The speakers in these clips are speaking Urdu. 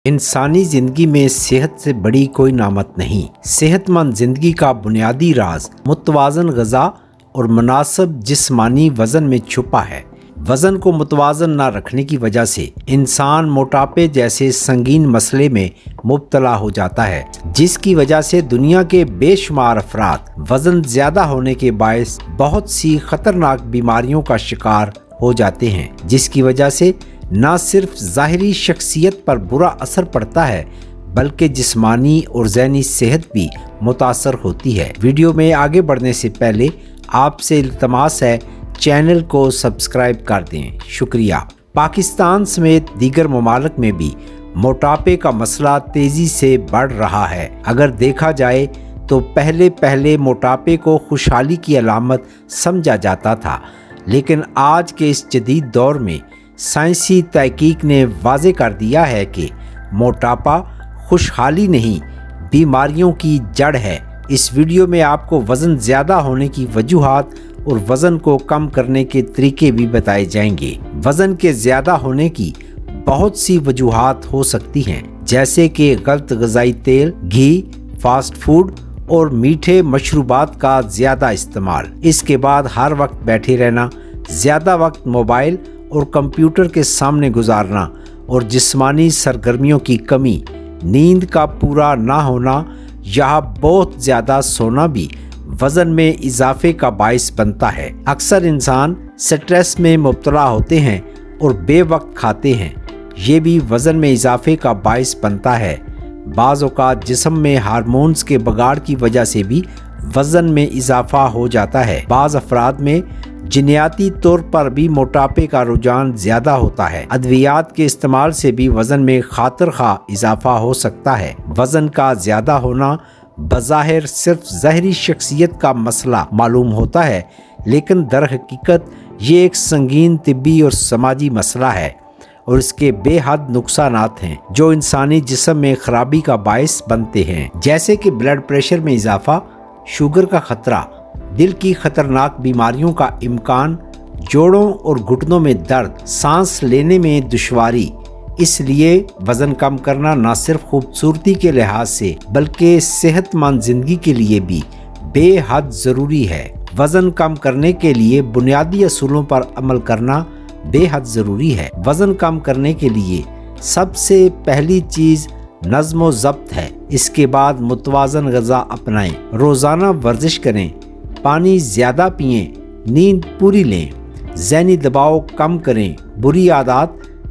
انسانی زندگی میں صحت سے بڑی کوئی نعمت نہیں۔ صحت مند زندگی کا بنیادی راز متوازن غذا اور مناسب جسمانی وزن میں چھپا ہے۔ وزن کو متوازن نہ رکھنے کی وجہ سے انسان موٹاپے جیسے سنگین مسئلے میں مبتلا ہو جاتا ہے، جس کی وجہ سے دنیا کے بے شمار افراد وزن زیادہ ہونے کے باعث بہت سی خطرناک بیماریوں کا شکار ہو جاتے ہیں، جس کی وجہ سے نہ صرف ظاہری شخصیت پر برا اثر پڑتا ہے بلکہ جسمانی اور ذہنی صحت بھی متاثر ہوتی ہے۔ ویڈیو میں آگے بڑھنے سے پہلے آپ سے التماس ہے چینل کو سبسکرائب کر دیں، شکریہ۔ پاکستان سمیت دیگر ممالک میں بھی موٹاپے کا مسئلہ تیزی سے بڑھ رہا ہے۔ اگر دیکھا جائے تو پہلے موٹاپے کو خوشحالی کی علامت سمجھا جاتا تھا، لیکن آج کے اس جدید دور میں سائنسی تحقیق نے واضح کر دیا ہے کہ موٹاپا خوشحالی نہیں، بیماریوں کی جڑ ہے۔ اس ویڈیو میں آپ کو وزن زیادہ ہونے کی وجوہات اور وزن کو کم کرنے کے طریقے بھی بتائے جائیں گے۔ وزن کے زیادہ ہونے کی بہت سی وجوہات ہو سکتی ہیں، جیسے کہ غلط غذائی تیل، گھی، فاسٹ فوڈ اور میٹھے مشروبات کا زیادہ استعمال۔ اس کے بعد ہر وقت بیٹھے رہنا، زیادہ وقت موبائل اور کمپیوٹر کے سامنے گزارنا اور جسمانی سرگرمیوں کی کمی، نیند کا پورا نہ ہونا یا بہت زیادہ سونا بھی وزن میں اضافے کا باعث بنتا ہے۔ اکثر انسان سٹریس میں مبتلا ہوتے ہیں اور بے وقت کھاتے ہیں، یہ بھی وزن میں اضافے کا باعث بنتا ہے۔ بعض اوقات جسم میں ہارمونز کے بگاڑ کی وجہ سے بھی وزن میں اضافہ ہو جاتا ہے۔ بعض افراد میں جینیاتی طور پر بھی موٹاپے کا رجحان زیادہ ہوتا ہے۔ ادویات کے استعمال سے بھی وزن میں خاطر خواہ اضافہ ہو سکتا ہے۔ وزن کا زیادہ ہونا بظاہر صرف ظاہری شخصیت کا مسئلہ معلوم ہوتا ہے، لیکن در حقیقت یہ ایک سنگین طبی اور سماجی مسئلہ ہے اور اس کے بے حد نقصانات ہیں جو انسانی جسم میں خرابی کا باعث بنتے ہیں، جیسے کہ بلڈ پریشر میں اضافہ، شوگر کا خطرہ، دل کی خطرناک بیماریوں کا امکان، جوڑوں اور گھٹنوں میں درد، سانس لینے میں دشواری۔ اس لیے وزن کم کرنا نہ صرف خوبصورتی کے لحاظ سے بلکہ صحت مند زندگی کے لیے بھی بے حد ضروری ہے۔ وزن کم کرنے کے لیے بنیادی اصولوں پر عمل کرنا بے حد ضروری ہے۔ وزن کم کرنے کے لیے سب سے پہلی چیز نظم و ضبط ہے۔ اس کے بعد متوازن غذا اپنائیں، روزانہ ورزش کریں، پانی زیادہ پئیں، نیند پوری لیں، ذہنی دباؤ کم کریں، بری عادات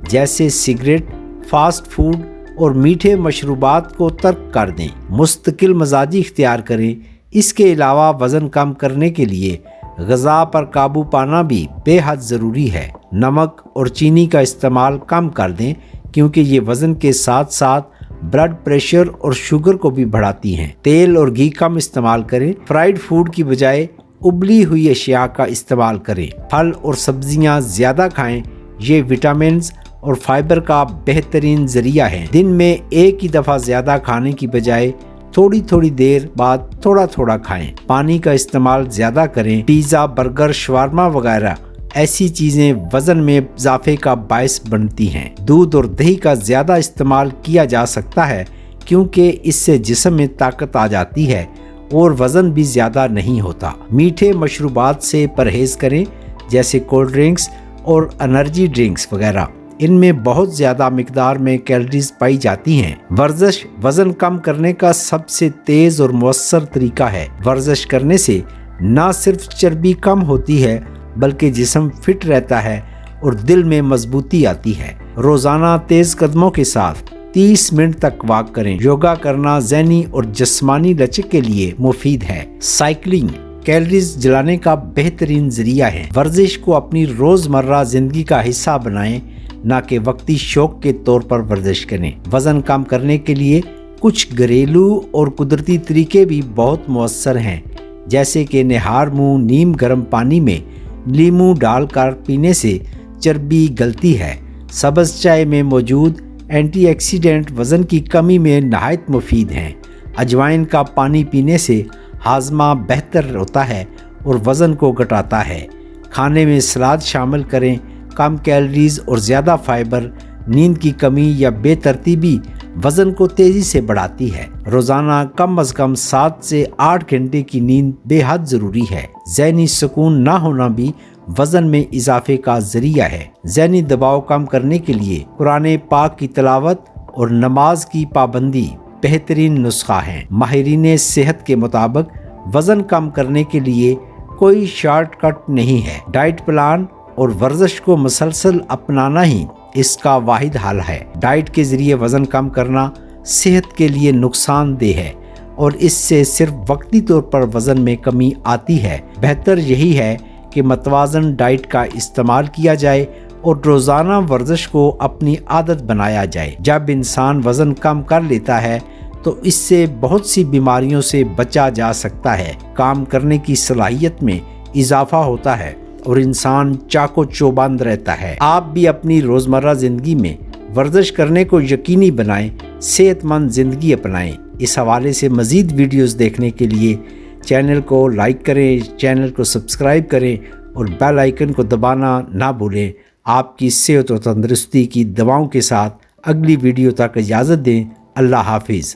جیسے سگریٹ، فاسٹ فوڈ اور میٹھے مشروبات کو ترک کر دیں، مستقل مزاجی اختیار کریں۔ اس کے علاوہ وزن کم کرنے کے لیے غذا پر قابو پانا بھی بے حد ضروری ہے۔ نمک اور چینی کا استعمال کم کر دیں کیونکہ یہ وزن کے ساتھ ساتھ بلڈ پریشر اور شوگر کو بھی بڑھاتی ہیں۔ تیل اور گھی کم استعمال کریں، فرائیڈ فوڈ کی بجائے ابلی ہوئی اشیاء کا استعمال کریں۔ پھل اور سبزیاں زیادہ کھائیں، یہ وٹامنز اور فائبر کا بہترین ذریعہ ہیں۔ دن میں ایک ہی دفعہ زیادہ کھانے کی بجائے تھوڑی دیر بعد تھوڑا کھائیں۔ پانی کا استعمال زیادہ کریں۔ پیزا، برگر، شاورما وغیرہ ایسی چیزیں وزن میں اضافے کا باعث بنتی ہیں۔ دودھ اور دہی کا زیادہ استعمال کیا جا سکتا ہے کیونکہ اس سے جسم میں طاقت آ جاتی ہے اور وزن بھی زیادہ نہیں ہوتا۔ میٹھے مشروبات سے پرہیز کریں جیسے کولڈ ڈرنکس اور انرجی ڈرنکس وغیرہ، ان میں بہت زیادہ مقدار میں کیلوریز پائی جاتی ہیں۔ ورزش وزن کم کرنے کا سب سے تیز اور مؤثر طریقہ ہے۔ ورزش کرنے سے نہ صرف چربی کم ہوتی ہے بلکہ جسم فٹ رہتا ہے اور دل میں مضبوطی آتی ہے۔ روزانہ تیز قدموں کے ساتھ 30 منٹ تک واک کریں۔ یوگا کرنا ذہنی اور جسمانی لچک کے لیے مفید ہے۔ سائیکلنگ کیلوریز جلانے کا بہترین ذریعہ ہے۔ ورزش کو اپنی روزمرہ زندگی کا حصہ بنائیں، نہ کہ وقتی شوق کے طور پر ورزش کریں۔ وزن کم کرنے کے لیے کچھ گھریلو اور قدرتی طریقے بھی بہت مؤثر ہیں، جیسے کہ نہار منہ نیم گرم پانی میں لیموں ڈال کر پینے سے چربی گلتی ہے۔ سبز چائے میں موجود اینٹی آکسیڈنٹ وزن کی کمی میں نہایت مفید ہیں۔ اجوائن کا پانی پینے سے ہاضمہ بہتر ہوتا ہے اور وزن کو گھٹاتا ہے۔ کھانے میں سلاد شامل کریں، کم کیلوریز اور زیادہ فائبر نیند کی کمی یا بے ترتیبی وزن کو تیزی سے بڑھاتی ہے۔ روزانہ کم از کم 7 سے 8 گھنٹے کی نیند بے حد ضروری ہے۔ ذہنی سکون نہ ہونا بھی وزن میں اضافے کا ذریعہ ہے۔ ذہنی دباؤ کم کرنے کے لیے قرآن پاک کی تلاوت اور نماز کی پابندی بہترین نسخہ ہیں۔ ماہرین صحت کے مطابق وزن کم کرنے کے لیے کوئی شارٹ کٹ نہیں ہے۔ ڈائٹ پلان اور ورزش کو مسلسل اپنانا ہی اس کا واحد حل ہے۔ ڈائٹ کے ذریعے وزن کم کرنا صحت کے لیے نقصان دہ ہے اور اس سے صرف وقتی طور پر وزن میں کمی آتی ہے۔ بہتر یہی ہے کہ متوازن ڈائٹ کا استعمال کیا جائے اور روزانہ ورزش کو اپنی عادت بنایا جائے۔ جب انسان وزن کم کر لیتا ہے تو اس سے بہت سی بیماریوں سے بچا جا سکتا ہے، کام کرنے کی صلاحیت میں اضافہ ہوتا ہے اور انسان چاق و چوبند رہتا ہے۔ آپ بھی اپنی روزمرہ زندگی میں ورزش کرنے کو یقینی بنائیں، صحت مند زندگی اپنائیں۔ اس حوالے سے مزید ویڈیوز دیکھنے کے لیے چینل کو لائک کریں، چینل کو سبسکرائب کریں اور بیل آئیکن کو دبانا نہ بھولیں۔ آپ کی صحت و تندرستی کی دعاؤں کے ساتھ اگلی ویڈیو تک اجازت دیں۔ اللہ حافظ۔